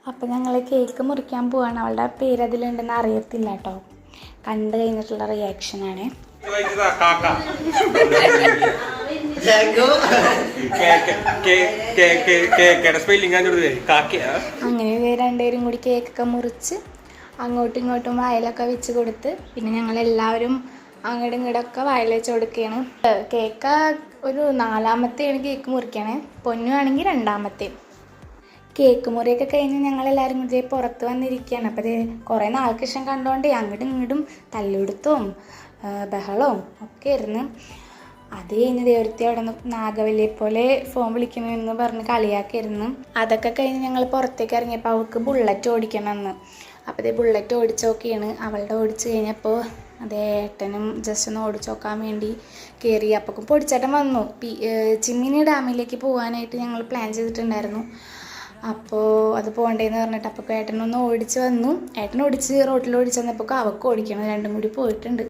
അപ്പോൾ ഞങ്ങൾ കേക്ക് മുറിക്കാൻ പോവാണ്. അവളുടെ പേര് അതിലുണ്ടെന്ന് അറിയത്തില്ല കേട്ടോ. കണ്ടു കഴിഞ്ഞിട്ടുള്ള റിയാക്ഷനാണ്. അങ്ങനെ രണ്ടുപേരും കൂടി കേക്കൊക്കെ മുറിച്ച് അങ്ങോട്ടും ഇങ്ങോട്ടും വായിലൊക്കെ വെച്ച് കൊടുത്ത് പിന്നെ ഞങ്ങളെല്ലാവരും അങ്ങോട്ടും ഇങ്ങോട്ടൊക്കെ വായിൽ വെച്ച് കൊടുക്കുകയാണ്. കേക്ക് ഒരു 4ാമത്തെയാണ് കേക്ക് മുറിക്കണേ. പൊന്നു ആണെങ്കിൽ 2ാമത്തെ. കേക്ക് മുറിയൊക്കെ കഴിഞ്ഞ് ഞങ്ങളെല്ലാവരും കൂടി പുറത്ത് വന്നിരിക്കുകയാണ്. അപ്പോൾ കുറേ നാൾക്ക് ശേഷം കണ്ടുകൊണ്ട് അങ്ങോട്ടും ഇങ്ങോട്ടും തല്ലുകൊടുത്തും ബഹളവും ഒക്കെ ആയിരുന്നു. അത് കഴിഞ്ഞ് ദേവൃത്തി അവിടെ നിന്ന് നാഗവല്ലിയെ പോലെ ഫോൺ വിളിക്കണമെന്ന് പറഞ്ഞ് കളിയാക്കിയിരുന്നു. അതൊക്കെ കഴിഞ്ഞ് ഞങ്ങൾ പുറത്തേക്ക് ഇറങ്ങിയപ്പോൾ അവൾക്ക് ബുള്ളറ്റ് ഓടിക്കണമെന്ന്. അപ്പോൾ ബുള്ളറ്റ് ഓടിച്ച് നോക്കിയാണ്. അവളുടെ ഓടിച്ച് കഴിഞ്ഞപ്പോൾ ഏട്ടനും ജസ്റ്റ് ഒന്ന് ഓടിച്ച് നോക്കാൻ വേണ്ടി കയറി. അപ്പോഴേക്കും പൊടിച്ചേട്ടൻ വന്നു. ചിമ്മിനി ഡാമിലേക്ക് പോകാനായിട്ട് ഞങ്ങൾ പ്ലാൻ ചെയ്തിട്ടുണ്ടായിരുന്നു. അപ്പോൾ അത് പോകണ്ടേന്ന് പറഞ്ഞിട്ട് അപ്പോൾ ഏട്ടനൊന്ന് ഓടിച്ച് വന്നു. ഏട്ടൻ ഓടിച്ച് റോട്ടിൽ ഓടിച്ച് വന്നപ്പോൾ അവൾക്ക് ഓടിക്കണം. രണ്ടും കൂടി പോയിട്ടുണ്ട്.